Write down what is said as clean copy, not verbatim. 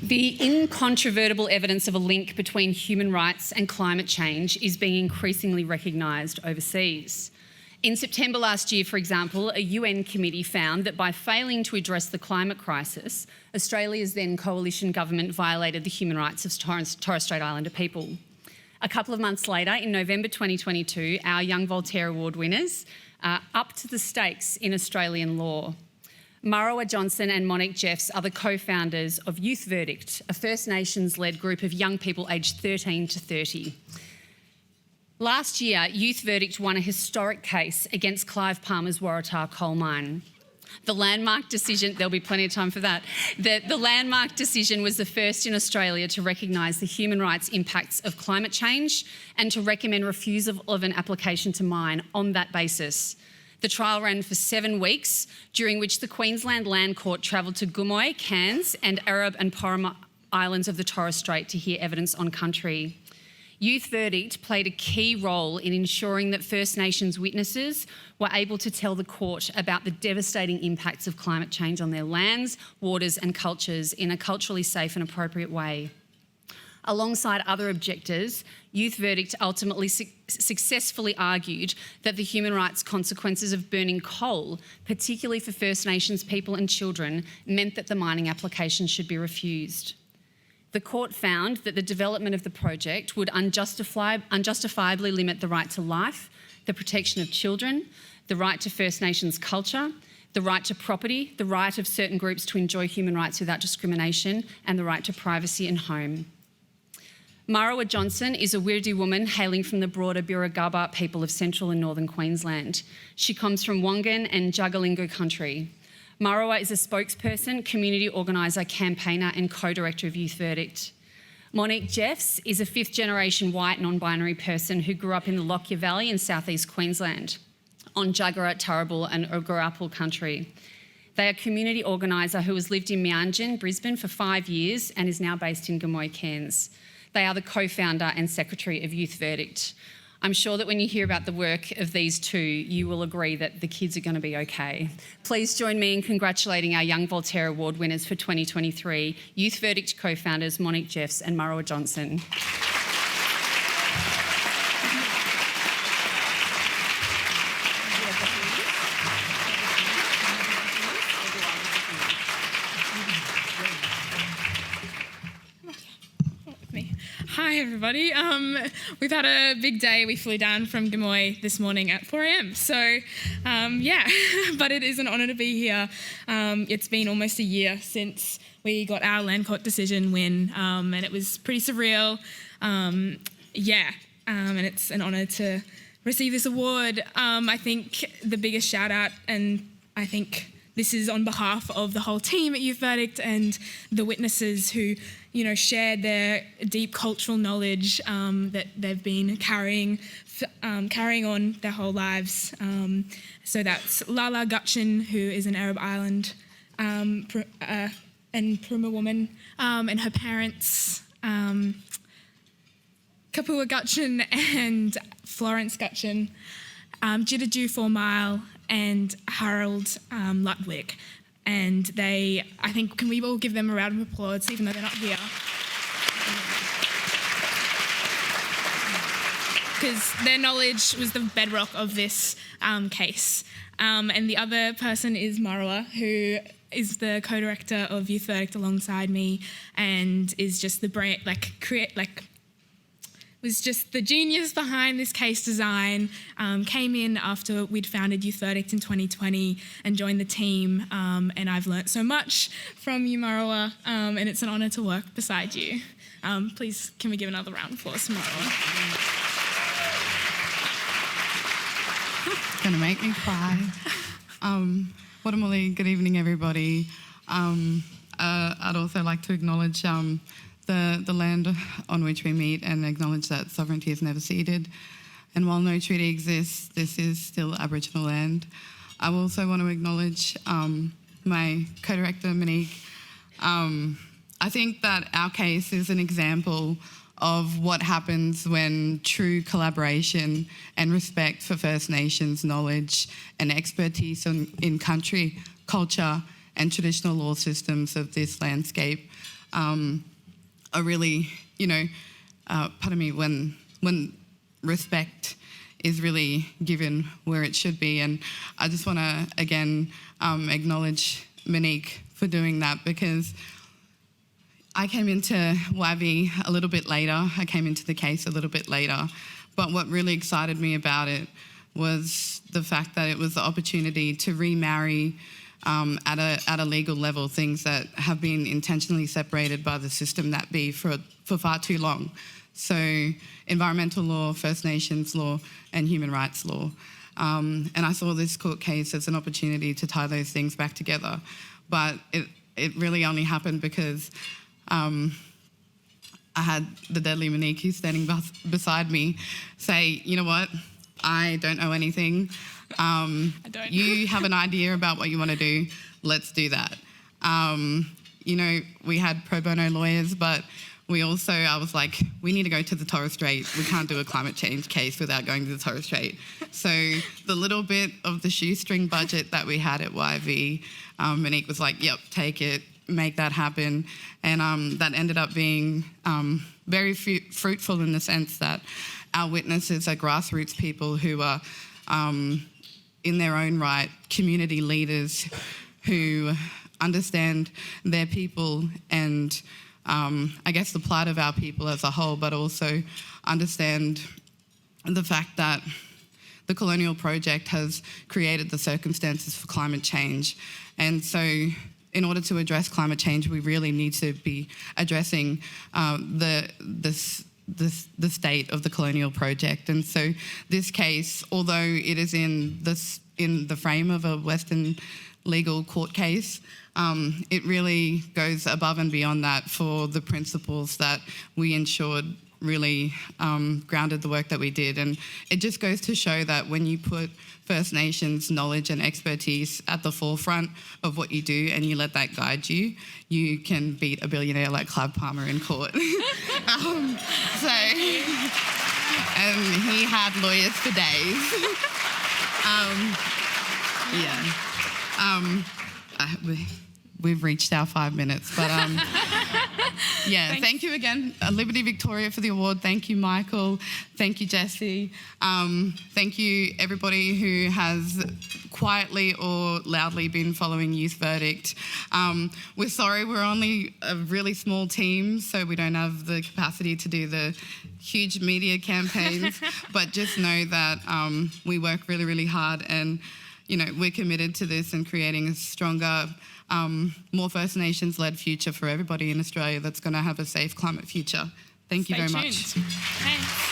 The incontrovertible evidence of a link between human rights and climate change is being increasingly recognised overseas. In September last year, for example, a UN committee found that by failing to address the climate crisis, Australia's then coalition government violated the human rights of Torres Strait Islander people. A couple of months later, in November 2022, our Young Voltaire Award winners upped the stakes in Australian law. Murrawah Johnson and Monique Jeffs are the co-founders of Youth Verdict, a First Nations-led group of young people aged 13 to 30. Last year, Youth Verdict won a historic case against Clive Palmer's Waratah coal mine. The landmark decision, there'll be plenty of time for that, the landmark decision was the first in Australia to recognise the human rights impacts of climate change and to recommend refusal of an application to mine on that basis. The trial ran for 7 weeks, during which the Queensland Land Court travelled to Gimuy, Cairns and Arab and Porama Islands of the Torres Strait to hear evidence on country. Youth Verdict played a key role in ensuring that First Nations witnesses were able to tell the court about the devastating impacts of climate change on their lands, waters and cultures in a culturally safe and appropriate way. Alongside other objectors, Youth Verdict ultimately successfully argued that the human rights consequences of burning coal, particularly for First Nations people and children, meant that the mining application should be refused. The court found that the development of the project would unjustifiably limit the right to life, the protection of children, the right to First Nations culture, the right to property, the right of certain groups to enjoy human rights without discrimination, and the right to privacy and home. Murrawah Johnson is a Wirdi woman hailing from the broader Birragubba people of Central and Northern Queensland. She comes from Wangan and Jagalingou Country. Murrawah is a spokesperson, community organiser, campaigner and co-director of Youth Verdict. Monique Jeffs is a fifth-generation white non-binary person who grew up in the Lockyer Valley in southeast Queensland on Jagera, Turrubul and Ugarapul Country. They are a community organiser who has lived in Meanjin, Brisbane for 5 years and is now based in Gimuy, Cairns. They are the co-founder and secretary of Youth Verdict. I'm sure that when you hear about the work of these two, you will agree that the kids are going to be okay. Please join me in congratulating our Young Voltaire Award winners for 2023, Youth Verdict co-founders Monique Jeffs and Murrawah Johnson. Hi everybody. We've had a big day. We flew down from Gimuy this morning at 4 a.m. So but it is an honour to be here. It's been almost a year since we got our Land Court decision win, and it was pretty surreal. And it's an honour to receive this award. I think the biggest shout out, and I think this is on behalf of the whole team at Youth Verdict and the witnesses who, shared their deep cultural knowledge that they've been carrying on their whole lives. So that's Lala Gutchin, who is an Arab island and Puruma woman, and her parents, Kapua Gutchin and Florence Gutchin, Jitaju 4 Mile and Harold Ludwig. And they, I think, can we all give them a round of applause, even though they're not here? Because their knowledge was the bedrock of this case. And the other person is Murrawah, who is the co-director of Youth Verdict alongside me, and is just the brain, was just the genius behind this case design, came in after we'd founded Youth Verdict in 2020 and joined the team, and I've learnt so much from you, Murrawah, and it's an honour to work beside you. Please, can we give another round of applause to Murrawah? It's going to make me cry. Watamuli, good evening, everybody. I'd also like to acknowledge the land on which we meet and acknowledge that sovereignty is never ceded. And while no treaty exists, this is still Aboriginal land. I also want to acknowledge my co-director, Monique. I think that our case is an example of what happens when true collaboration and respect for First Nations knowledge and expertise in country, culture and traditional law systems of this landscape are really, when respect is really given where it should be. And I just want to, again, acknowledge Monique for doing that, because I came into YV a little bit later. I came into the case a little bit later. But what really excited me about it was the fact that it was the opportunity to remarry at a legal level things that have been intentionally separated by the system that be for far too long. So environmental law, First Nations law, and human rights law. And I saw this court case as an opportunity to tie those things back together. But it really only happened because I had the deadly Monique, who's standing beside me, say, you know what, I don't know anything. I don't. You have an idea about what you want to do, let's do that. We had pro bono lawyers, but I was like, we need to go to the Torres Strait. We can't do a climate change case without going to the Torres Strait. So the little bit of the shoestring budget that we had at YV, Monique was like, yep, take it, make that happen. And that ended up being very fruitful in the sense that our witnesses are grassroots people who are, in their own right, community leaders who understand their people and I guess the plight of our people as a whole, but also understand the fact that the colonial project has created the circumstances for climate change. And so in order to address climate change, we really need to be addressing the state of the colonial project. And so this case, although it is in the frame of a Western legal court case, it really goes above and beyond that for the principles that we ensured really grounded the work that we did. And it just goes to show that when you put First Nations knowledge and expertise at the forefront of what you do and you let that guide you, you can beat a billionaire like Clive Palmer in court. And he had lawyers for days. We've reached our 5 minutes, but thank you again, Liberty Victoria, for the award. Thank you, Michael. Thank you, Jesse. Thank you, everybody who has quietly or loudly been following Youth Verdict. We're sorry, we're only a really small team, so we don't have the capacity to do the huge media campaigns, but just know that we work really, really hard, and we're committed to this and creating a stronger, more First Nations-led future for everybody in Australia that's going to have a safe climate future. Thank you very much. Stay tuned. Thanks.